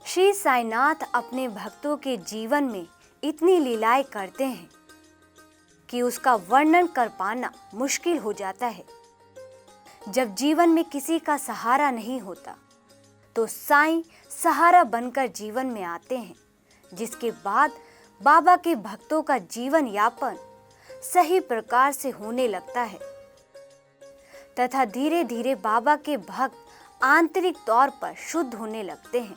श्री साईनाथ अपने भक्तों के जीवन में इतनी लीलाएं करते हैं कि उसका वर्णन कर पाना मुश्किल हो जाता है। जब जीवन में किसी का सहारा नहीं होता तो साईं सहारा बनकर जीवन में आते हैं, जिसके बाद बाबा के भक्तों का जीवन यापन सही प्रकार से होने लगता है तथा धीरे धीरे बाबा के भक्त आंतरिक तौर पर शुद्ध होने लगते हैं।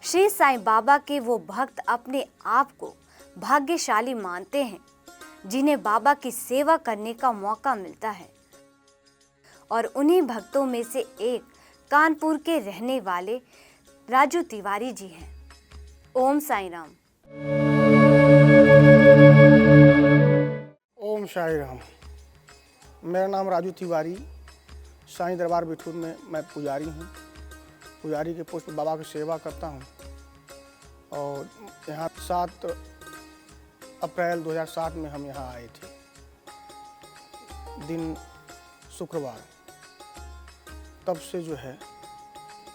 श्री साईं बाबा के वो भक्त अपने आप को भाग्यशाली मानते हैं जिन्हें बाबा की सेवा करने का मौका मिलता है, और उन्हीं भक्तों में से एक कानपुर के रहने वाले राजू तिवारी जी हैं। ओम साईं राम। ओम साईं राम। मेरा नाम राजू तिवारी, साईं दरबार बिठूर में मैं पुजारी हूँ। पुजारी के पोस्ट पर बाबा की सेवा करता हूँ और यहाँ 7 अप्रैल 2007 में हम यहाँ आए थे, दिन शुक्रवार। तब से जो है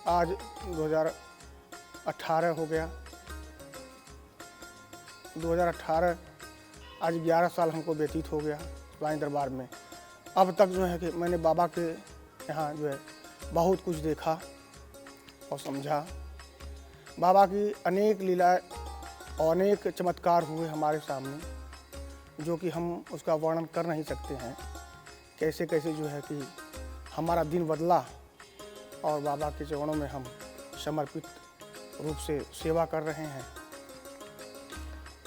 आज 2018 हो गया। 2018 आज 11 साल हमको व्यतीत हो गया साईं दरबार में। अब तक जो है कि मैंने बाबा के यहाँ जो है बहुत कुछ देखा और समझा। बाबा की अनेक लीलाएं और अनेक चमत्कार हुए हमारे सामने, जो कि हम उसका वर्णन कर नहीं सकते हैं। कैसे कैसे जो है कि हमारा दिन बदला और बाबा के चरणों में हम समर्पित रूप से सेवा कर रहे हैं।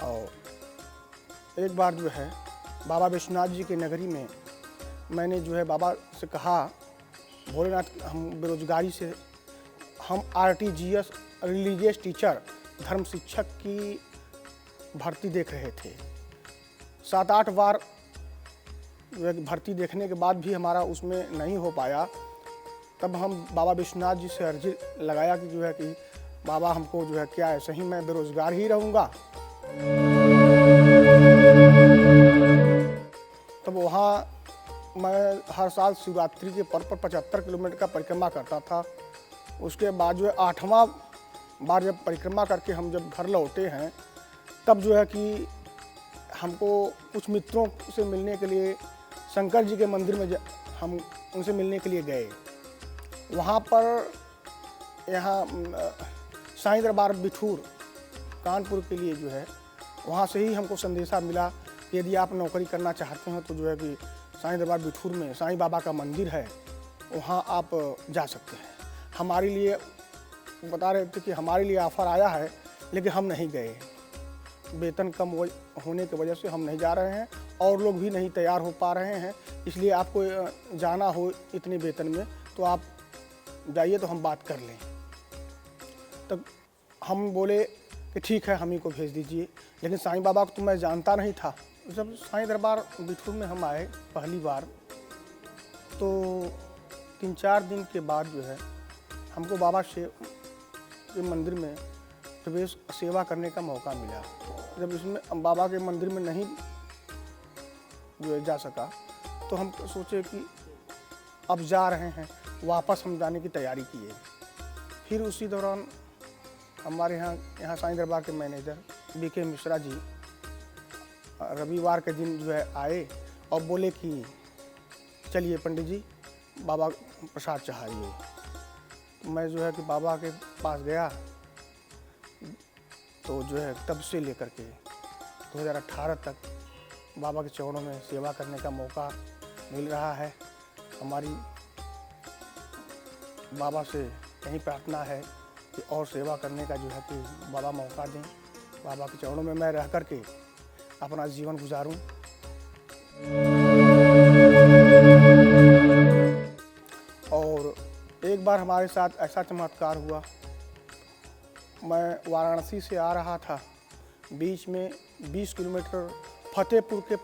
और एक बार जो है बाबा विश्वनाथ जी की नगरी में मैंने जो है बाबा से कहा, भोलेनाथ, हम बेरोजगारी से हम RTGS रिलीजियस टीचर धर्म शिक्षक की भर्ती देख रहे थे। 7-8 बार भर्ती देखने के बाद भी हमारा उसमें नहीं हो पाया। तब हम बाबा विश्वनाथ जी से अर्जी लगाया कि जो है कि बाबा हमको जो है क्या ऐसे ही मैं बेरोजगार ही रहूँगा। तब वहाँ मैं हर साल शिवरात्रि के पर्व पर 75 किलोमीटर का परिक्रमा करता था। उसके बाद जो है 8वां बार जब परिक्रमा करके हम जब घर लौटे हैं, तब जो है कि हमको कुछ मित्रों से मिलने के लिए शंकर जी के मंदिर में हम उनसे मिलने के लिए गए। वहाँ पर यहाँ साईं दरबार बिठूर कानपुर के लिए जो है वहाँ से ही हमको संदेशा मिला कि यदि आप नौकरी करना चाहते हो तो जो है कि साईं दरबार बिठूर में साईं बाबा का मंदिर है, वहाँ आप जा सकते हैं। हमारे लिए बता रहे थे कि हमारे लिए ऑफ़र आया है, लेकिन हम नहीं गए। वेतन कम होने की वजह से हम नहीं जा रहे हैं और लोग भी नहीं तैयार हो पा रहे हैं। इसलिए आपको जाना हो इतने वेतन में तो आप जाइए, तो हम बात कर लें। तब हम बोले कि ठीक है, हम ही को भेज दीजिए। लेकिन साईं बाबा को तो मैं जानता नहीं था। जब साईं दरबार बिठूर में हम आए पहली बार, तो 3-4 दिन के बाद जो है हमको बाबा के मंदिर में प्रवेश सेवा करने का मौका मिला। जब इसमें बाबा के मंदिर में नहीं जो है जा सका, तो हम सोचे कि अब जा रहे हैं, वापस हम जाने की तैयारी किए। फिर उसी दौरान हमारे यहाँ साईं दरबार के मैनेजर BK मिश्रा जी रविवार के दिन जो है आए और बोले कि चलिए पंडित जी, बाबा प्रसाद चढ़ाइए। मैं जो है कि बाबा के पास गया, तो जो है तब से लेकर के 2018 तक बाबा के चरणों में सेवा करने का मौका मिल रहा है। हमारी बाबा से यही प्रार्थना है कि और सेवा करने का जो है कि बाबा मौका दें। बाबा के चरणों में मैं रह कर के अपना जीवन गुजारूं। और एक बार हमारे साथ ऐसा चमत्कार हुआ, मैं वाराणसी से आ रहा था, बीच में 20 किलोमीटर फतेहपुर के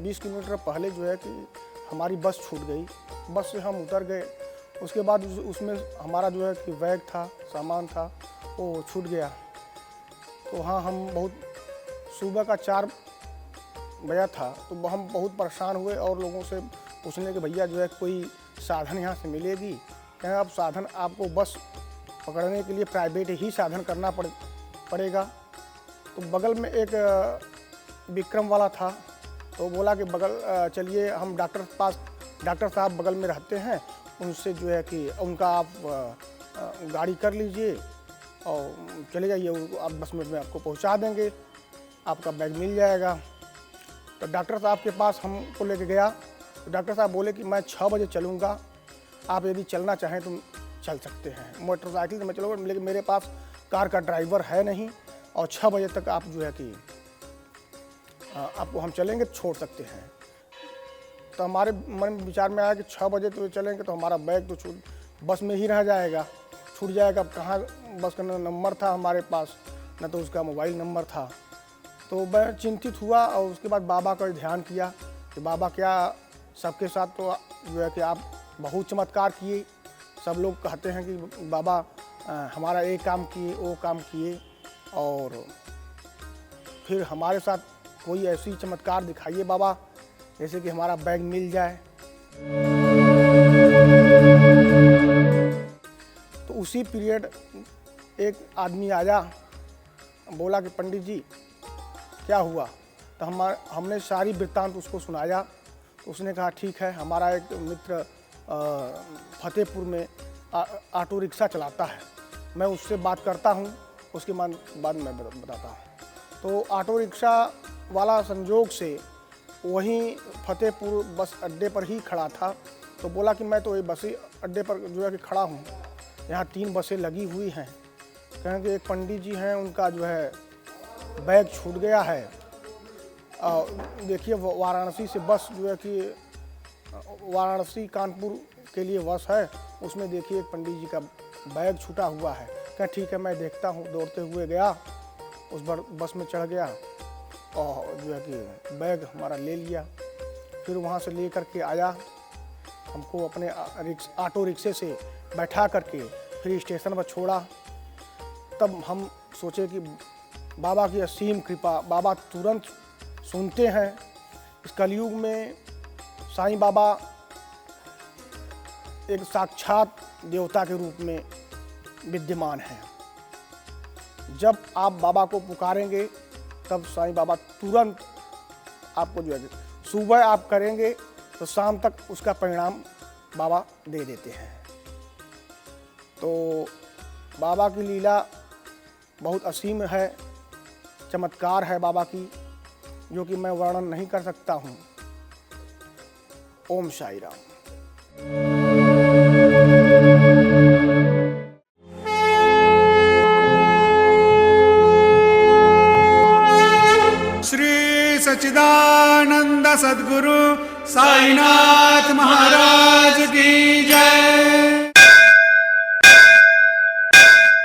20 किलोमीटर पहले जो है कि हमारी बस छूट गई। बस से हम उतर गए। उसके बाद उसमें हमारा जो है कि बैग था, सामान था, वो छूट गया। तो हाँ, हम बहुत सुबह का 4 बजा था, तो हम बहुत परेशान हुए और लोगों से उसने कि भैया जो है कोई साधन यहाँ से मिलेगी? कहें अब साधन आपको बस पकड़ने के लिए प्राइवेट ही साधन करना पड़ेगा। तो बगल में एक विक्रम वाला था, तो बोला कि बगल चलिए हम डॉक्टर साहब बगल में रहते हैं, उनसे जो है कि उनका आप गाड़ी कर लीजिए और चले जाइए, आप 10 मिनट में आपको पहुंचा देंगे, आपका बैग मिल जाएगा। तो डॉक्टर साहब के पास हमको लेके गया, तो डॉक्टर साहब बोले कि मैं 6 बजे चलूँगा, आप यदि चलना चाहें तो चल सकते हैं, मोटरसाइकिल से मैं चलूँगा, लेकिन मेरे पास कार का ड्राइवर है नहीं और 6 बजे तक आप जो है कि आपको हम चलेंगे छोड़ सकते हैं। तो हमारे मन में विचार में आया कि 6 बजे तो चलेंगे तो हमारा बैग तो बस में ही रह जाएगा, छूट जाएगा। अब कहाँ बस का नंबर था हमारे पास, न तो उसका मोबाइल नंबर था। तो मैं चिंतित हुआ और उसके बाद बाबा का ध्यान किया कि बाबा क्या सबके साथ तो जो है कि आप बहुत चमत्कार किए, सब लोग कहते हैं कि बाबा हमारा एक काम किए वो काम किए, और फिर हमारे साथ कोई ऐसी चमत्कार दिखाइए बाबा जैसे कि हमारा बैग मिल जाए। तो उसी पीरियड एक आदमी आया, बोला कि पंडित जी क्या हुआ? तो हमने सारी वृत्तांत उसको सुनाया। तो उसने कहा ठीक है, हमारा एक मित्र फतेहपुर में ऑटो रिक्शा चलाता है, मैं उससे बात करता हूँ, उसके बाद मैं बताता हूँ। तो ऑटो रिक्शा वाला संजोग से वहीं फतेहपुर बस अड्डे पर ही खड़ा था। तो बोला कि मैं तो ये बस अड्डे पर जो है कि खड़ा हूँ, यहाँ 3 बसें लगी हुई हैं, कहें कि एक पंडित जी हैं, उनका जो है बैग छूट गया है। देखिए वाराणसी से बस जो है कि वाराणसी कानपुर के लिए बस है, उसमें देखिए एक पंडित जी का बैग छूटा हुआ है। कहा ठीक है मैं देखता हूँ। दौड़ते हुए गया, उस बस में चढ़ गया और जो है कि बैग हमारा ले लिया। फिर वहाँ से ले कर के आया, हमको अपने ऑटो रिक्शे से बैठा करके फिर स्टेशन पर छोड़ा। तब हम सोचे कि बाबा की असीम कृपा, बाबा तुरंत सुनते हैं। इस कलयुग में साईं बाबा एक साक्षात देवता के रूप में विद्यमान हैं। जब आप बाबा को पुकारेंगे तब साईं बाबा तुरंत आपको जो है सुबह आप करेंगे तो शाम तक उसका परिणाम बाबा दे देते हैं। तो बाबा की लीला बहुत असीम है, चमत्कार है बाबा की, जो कि मैं वर्णन नहीं कर सकता हूँ। ओम साई राम। श्री सच्चिदानंद सद्गुरु साईनाथ महाराज की जय।